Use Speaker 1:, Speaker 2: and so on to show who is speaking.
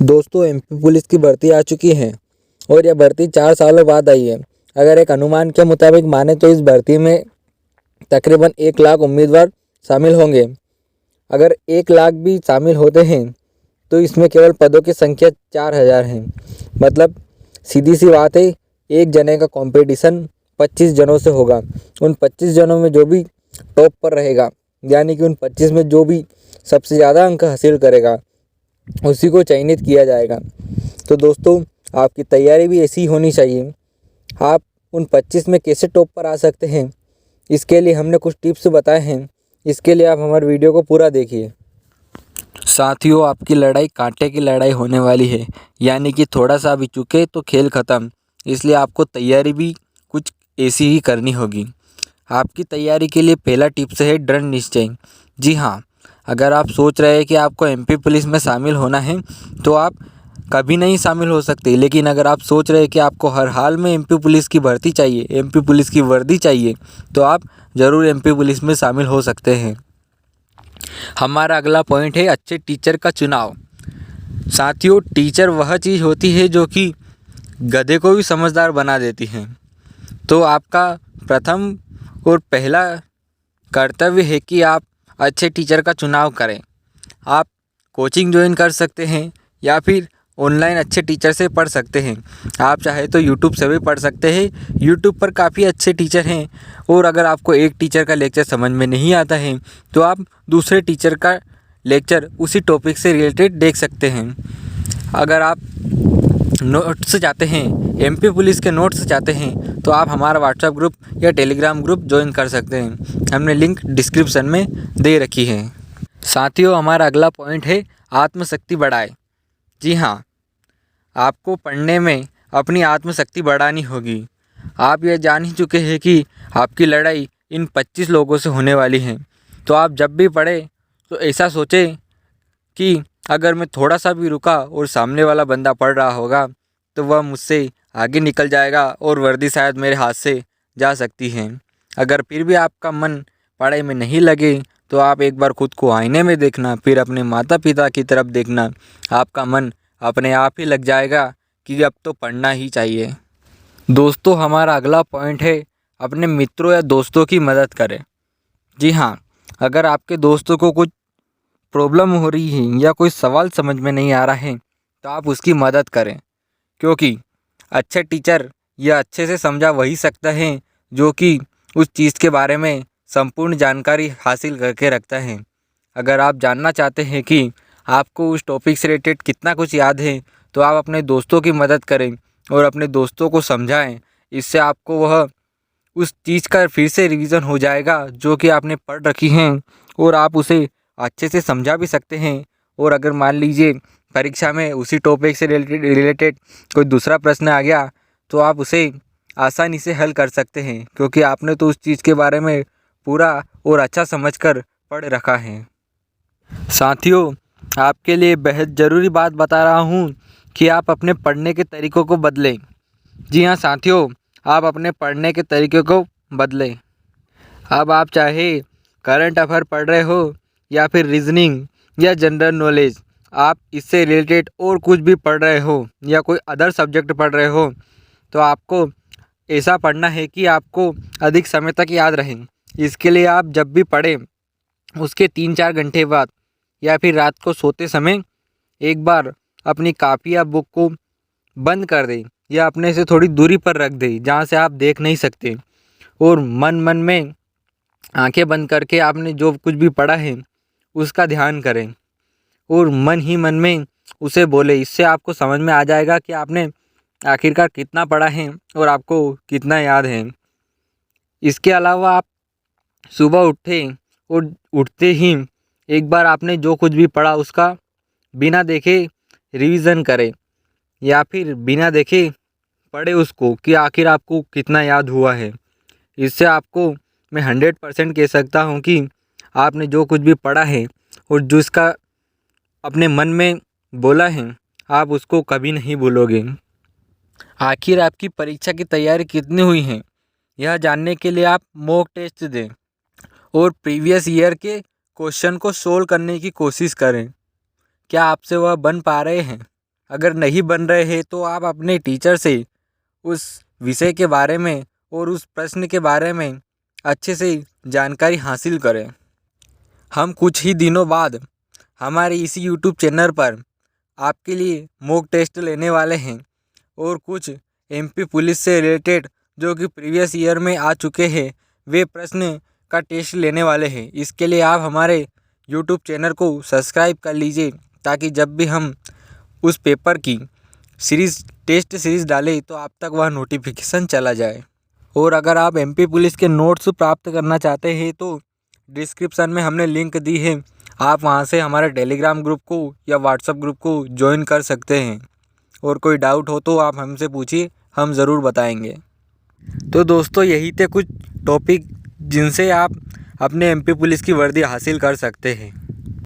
Speaker 1: दोस्तों, MP police की भर्ती आ चुकी है और यह भर्ती 4 सालों बाद आई है। अगर एक अनुमान के मुताबिक माने तो इस भर्ती में तकरीबन 1 लाख उम्मीदवार शामिल होंगे। अगर 1 लाख भी शामिल होते हैं तो इसमें केवल पदों की संख्या 4000 है। मतलब सीधी सी बात है, एक जने का कंपटीशन 25 जनों से होगा। उन 25 जनों में जो भी टॉप पर रहेगा, यानी कि उन 25 में जो भी सबसे ज़्यादा अंक हासिल करेगा उसी को चयनित किया जाएगा। तो दोस्तों, आपकी तैयारी भी ऐसी ही होनी चाहिए। आप उन 25 में कैसे टॉप पर आ सकते हैं, इसके लिए हमने कुछ टिप्स बताए हैं। इसके लिए आप हमारे वीडियो को पूरा देखिए। साथियों, आपकी लड़ाई कांटे की लड़ाई होने वाली है, यानी कि थोड़ा सा भी चूके तो खेल ख़त्म। इसलिए आपको तैयारी भी कुछ ऐसी ही करनी होगी। आपकी तैयारी के लिए पहला टिप्स है दृढ़ निश्चय। जी हाँ, अगर आप सोच रहे हैं कि आपको एमपी पुलिस में शामिल होना है तो आप कभी नहीं शामिल हो सकते। लेकिन अगर आप सोच रहे हैं कि आपको हर हाल में एमपी पुलिस की भर्ती चाहिए, एमपी पुलिस की वर्दी चाहिए, तो आप ज़रूर एमपी पुलिस में शामिल हो सकते हैं। हमारा अगला पॉइंट है अच्छे टीचर का चुनाव। साथियों, टीचर वह चीज़ होती है जो कि गधे को भी समझदार बना देती है। तो आपका प्रथम और पहला कर्तव्य है कि आप अच्छे टीचर का चुनाव करें। आप कोचिंग ज्वाइन कर सकते हैं या फिर ऑनलाइन अच्छे टीचर से पढ़ सकते हैं। आप चाहे तो यूट्यूब से भी पढ़ सकते हैं। यूट्यूब पर काफ़ी अच्छे टीचर हैं। और अगर आपको एक टीचर का लेक्चर समझ में नहीं आता है तो आप दूसरे टीचर का लेक्चर उसी टॉपिक से रिलेटेड देख सकते हैं। अगर आप नोट्स चाहते हैं, एमपी पुलिस के नोट्स चाहते हैं, तो आप हमारा व्हाट्सएप ग्रुप या टेलीग्राम ग्रुप ज्वाइन कर सकते हैं। हमने लिंक डिस्क्रिप्शन में दे रखी है। साथियों, हमारा अगला पॉइंट है आत्मशक्ति बढ़ाए। जी हाँ, आपको पढ़ने में अपनी आत्मशक्ति बढ़ानी होगी। आप यह जान ही चुके हैं कि आपकी लड़ाई इन 25 लोगों से होने वाली है। तो आप जब भी पढ़ें तो ऐसा सोचें कि अगर मैं थोड़ा सा भी रुका और सामने वाला बंदा पढ़ रहा होगा तो वह मुझसे आगे निकल जाएगा और वर्दी शायद मेरे हाथ से जा सकती है। अगर फिर भी आपका मन पढ़ाई में नहीं लगे तो आप एक बार खुद को आईने में देखना, फिर अपने माता पिता की तरफ देखना। आपका मन अपने आप ही लग जाएगा कि अब तो पढ़ना ही चाहिए। दोस्तों, हमारा अगला पॉइंट है अपने मित्रों या दोस्तों की मदद करें। जी हाँ, अगर आपके दोस्तों को कुछ प्रॉब्लम हो रही है या कोई सवाल समझ में नहीं आ रहा है तो आप उसकी मदद करें, क्योंकि अच्छे टीचर या अच्छे से समझा वही सकता है जो कि उस चीज़ के बारे में संपूर्ण जानकारी हासिल करके रखता है। अगर आप जानना चाहते हैं कि आपको उस टॉपिक से रिलेटेड कितना कुछ याद है तो आप अपने दोस्तों की मदद करें और अपने दोस्तों को समझाएं। इससे आपको वह उस चीज़ का फिर से रिवीजन हो जाएगा जो कि आपने पढ़ रखी है और आप उसे अच्छे से समझा भी सकते हैं। और अगर मान लीजिए परीक्षा में उसी टॉपिक से रिलेटेड कोई दूसरा प्रश्न आ गया तो आप उसे आसानी से हल कर सकते हैं, क्योंकि आपने तो उस चीज़ के बारे में पूरा और अच्छा समझकर पढ़ रखा है। साथियों, आपके लिए बेहद ज़रूरी बात बता रहा हूँ कि आप अपने पढ़ने के तरीक़ों को बदलें। जी हाँ साथियों, आप अपने पढ़ने के तरीके को बदलें। अब आप चाहे करंट अफेयर पढ़ रहे हो या फिर रीजनिंग या जनरल नॉलेज, आप इससे रिलेटेड और कुछ भी पढ़ रहे हो या कोई अदर सब्जेक्ट पढ़ रहे हो, तो आपको ऐसा पढ़ना है कि आपको अधिक समय तक याद रहे। इसके लिए आप जब भी पढ़ें उसके 3-4 घंटे बाद या फिर रात को सोते समय एक बार अपनी कापी या बुक को बंद कर दें या अपने से थोड़ी दूरी पर रख दें जहाँ से आप देख नहीं सकते, और मन मन में आंखें बंद करके आपने जो कुछ भी पढ़ा है उसका ध्यान करें और मन ही मन में उसे बोले। इससे आपको समझ में आ जाएगा कि आपने आखिरकार कितना पढ़ा है और आपको कितना याद है। इसके अलावा आप सुबह उठे और उठते ही एक बार आपने जो कुछ भी पढ़ा उसका बिना देखे रिवीजन करें या फिर बिना देखे पढ़े उसको कि आखिर आपको कितना याद हुआ है। इससे आपको मैं 100% कह सकता हूँ कि आपने जो कुछ भी पढ़ा है और जो इसका अपने मन में बोला है आप उसको कभी नहीं भूलोगे। आखिर आपकी परीक्षा की तैयारी कितनी हुई है, यह जानने के लिए आप मॉक टेस्ट दें और प्रीवियस ईयर के क्वेश्चन को सोल्व करने की कोशिश करें। क्या आपसे वह बन पा रहे हैं? अगर नहीं बन रहे हैं तो आप अपने टीचर से उस विषय के बारे में और उस प्रश्न के बारे में अच्छे से जानकारी हासिल करें। हम कुछ ही दिनों बाद हमारे इसी यूट्यूब चैनल पर आपके लिए मॉक टेस्ट लेने वाले हैं और कुछ एमपी पुलिस से रिलेटेड जो कि प्रीवियस ईयर में आ चुके हैं वे प्रश्न का टेस्ट लेने वाले हैं। इसके लिए आप हमारे यूट्यूब चैनल को सब्सक्राइब कर लीजिए ताकि जब भी हम उस पेपर की टेस्ट सीरीज़ डालें तो आप तक वह नोटिफिकेशन चला जाए। और अगर आप एमपी पुलिस के नोट्स प्राप्त करना चाहते हैं तो डिस्क्रिप्शन में हमने लिंक दी है, आप वहां से हमारे टेलीग्राम ग्रुप को या व्हाट्सएप ग्रुप को ज्वाइन कर सकते हैं। और कोई डाउट हो तो आप हमसे पूछिए, हम ज़रूर बताएंगे। तो दोस्तों यही थे कुछ टॉपिक जिनसे आप अपने एमपी पुलिस की वर्दी हासिल कर सकते हैं।